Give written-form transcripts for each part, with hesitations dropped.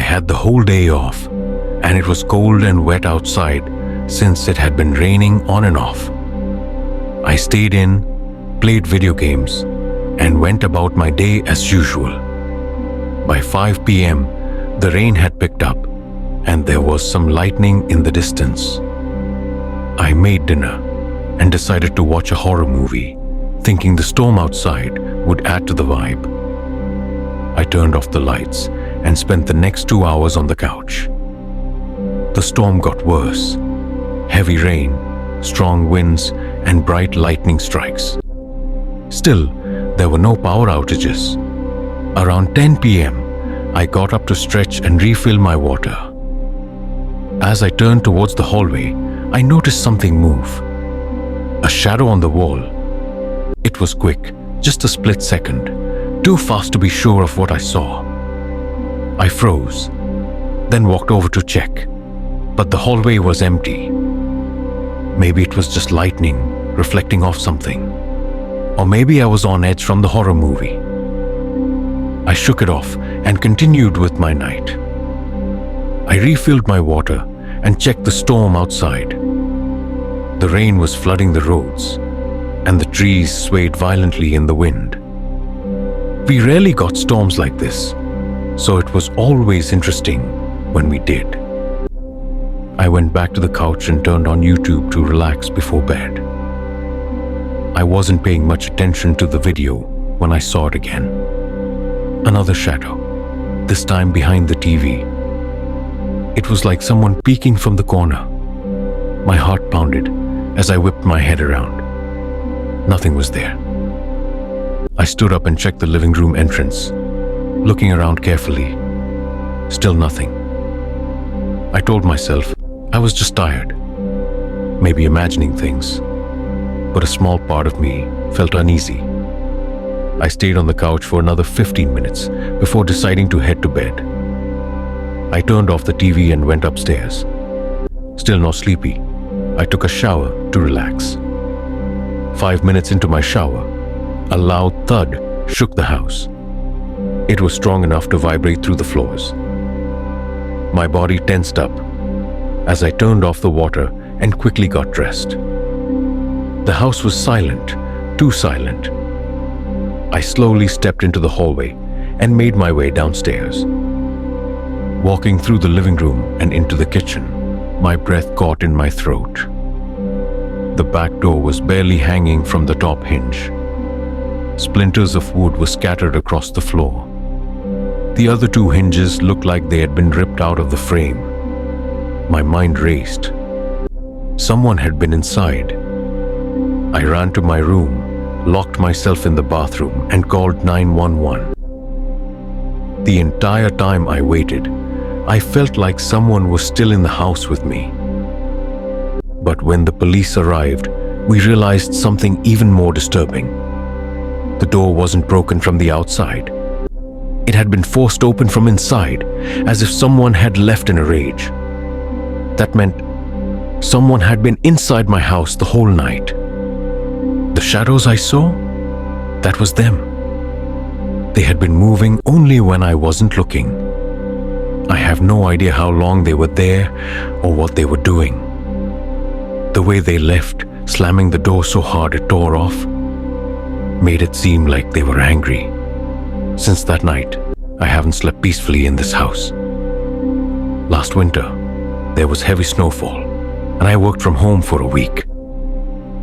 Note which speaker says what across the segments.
Speaker 1: had the whole day off, and it was cold and wet outside since it had been raining on and off. I stayed in, played video games, and went about my day as usual. By 5 p.m., the rain had picked up, and there was some lightning in the distance. I made dinner and decided to watch a horror movie, thinking the storm outside would add to the vibe. I turned off the lights and spent the next 2 hours on the couch. The storm got worse. Heavy rain, strong winds, and bright lightning strikes. Still, there were no power outages. Around 10 p.m., I got up to stretch and refill my water. As I turned towards the hallway, I noticed something move. A shadow on the wall. It was quick, just a split second, too fast to be sure of what I saw. I froze, then walked over to check, but the hallway was empty. Maybe it was just lightning reflecting off something. Or maybe I was on edge from the horror movie. I shook it off and continued with my night. I refilled my water and checked the storm outside. The rain was flooding the roads, and the trees swayed violently in the wind. We rarely got storms like this, so it was always interesting when we did. I went back to the couch and turned on YouTube to relax before bed. I wasn't paying much attention to the video when I saw it again. Another shadow, this time behind the TV. It was like someone peeking from the corner. My heart pounded as I whipped my head around. Nothing was there. I stood up and checked the living room entrance, looking around carefully. Still nothing. I told myself I was just tired, maybe imagining things, but a small part of me felt uneasy. I stayed on the couch for another 15 minutes before deciding to head to bed. I turned off the TV and went upstairs. Still not sleepy, I took a shower to relax. 5 minutes into my shower, a loud thud shook the house. It was strong enough to vibrate through the floors. My body tensed up as I turned off the water and quickly got dressed. The house was silent, too silent. I slowly stepped into the hallway and made my way downstairs. Walking through the living room and into the kitchen, my breath caught in my throat. The back door was barely hanging from the top hinge. Splinters of wood were scattered across the floor. The other two hinges looked like they had been ripped out of the frame. My mind raced. Someone had been inside. I ran to my room, locked myself in the bathroom, and called 911. The entire time I waited, I felt like someone was still in the house with me. But when the police arrived, we realized something even more disturbing. The door wasn't broken from the outside. It had been forced open from inside, as if someone had left in a rage. That meant someone had been inside my house the whole night. The shadows I saw, that was them. They had been moving only when I wasn't looking. I have no idea how long they were there or what they were doing. The way they left, slamming the door so hard it tore off, made it seem like they were angry. Since that night, I haven't slept peacefully in this house. Last winter, there was heavy snowfall, and I worked from home for a week.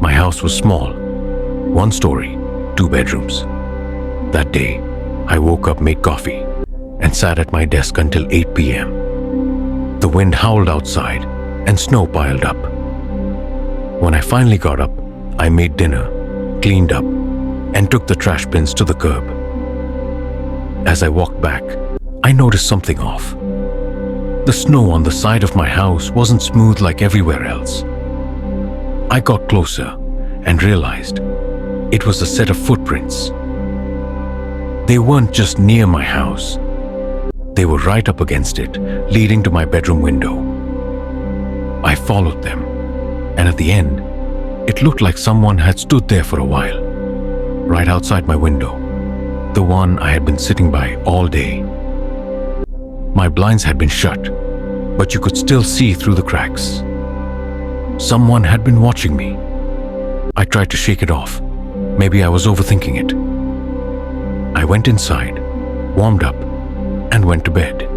Speaker 1: My house was small, 1 story, 2 bedrooms. That day, I woke up, made coffee, and sat at my desk until 8 p.m. The wind howled outside, and snow piled up. When I finally got up, I made dinner, cleaned up, and took the trash bins to the curb. As I walked back, I noticed something off. The snow on the side of my house wasn't smooth like everywhere else. I got closer and realized it was a set of footprints. They weren't just near my house. They were right up against it, leading to my bedroom window. I followed them, and at the end, it looked like someone had stood there for a while, right outside my window, the one I had been sitting by all day. My blinds had been shut, but you could still see through the cracks. Someone had been watching me. I tried to shake it off. Maybe I was overthinking it. I went inside, warmed up, and went to bed.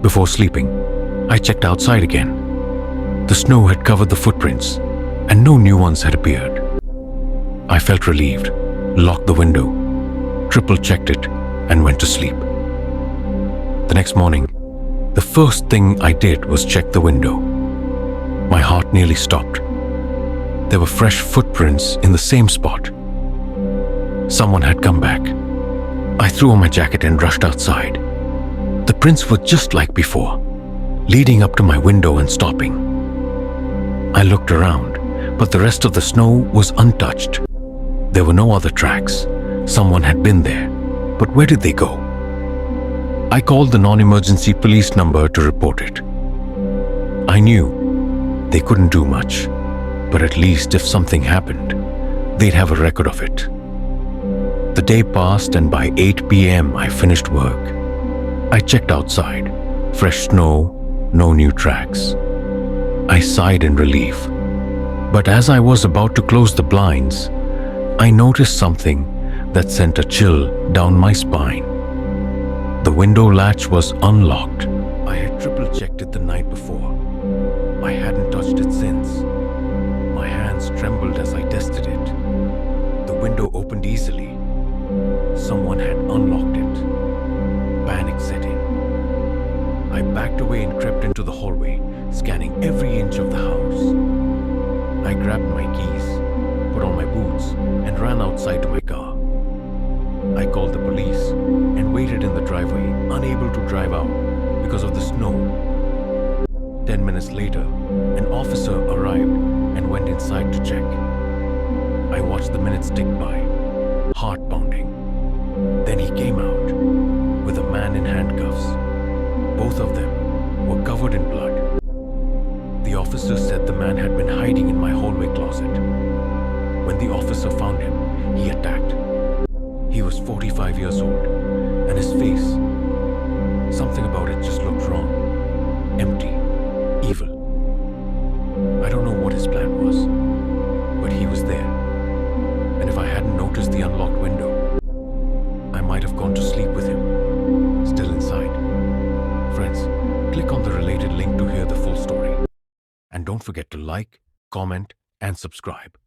Speaker 1: Before sleeping, I checked outside again. The snow had covered the footprints, and no new ones had appeared. I felt relieved, locked the window, triple-checked it, and went to sleep. The next morning, the first thing I did was check the window. My heart nearly stopped. There were fresh footprints in the same spot. Someone had come back. I threw on my jacket and rushed outside. The prints were just like before, leading up to my window and stopping. I looked around, but the rest of the snow was untouched. There were no other tracks. Someone had been there, but where did they go? I called the non-emergency police number to report it. I knew they couldn't do much, but at least if something happened, they'd have a record of it. The day passed, and by 8 p.m. I finished work. I checked outside. Fresh snow, no new tracks. I sighed in relief. But as I was about to close the blinds, I noticed something that sent a chill down my spine. The window latch was unlocked. I had triple-checked it the night before. I hadn't touched it since. My hands trembled as I tested it. The window opened easily. Someone had unlocked it. Panic set in. I backed away and crept into the hallway, scanning every inch of the house. I grabbed my keys, put on my boots, and ran outside to my car. I called the police and waited in the driveway, unable to drive out because of the snow. 10 minutes later, an officer arrived and went inside to check. I watched the minutes tick by, heart pounding. Then he came out with a man in handcuffs. Both of them were covered in blood. The officer said the man had been hiding in my hallway closet. When the officer found him, he attacked. He was 45 years old, and his face, something about it just looked wrong. Empty, evil. I don't know what his plan was, but he was there. And if I hadn't noticed the unlocked window, I might have gone to sleep with him, still inside. Friends, click on the related link to hear the full story. And don't forget to like, comment, and subscribe.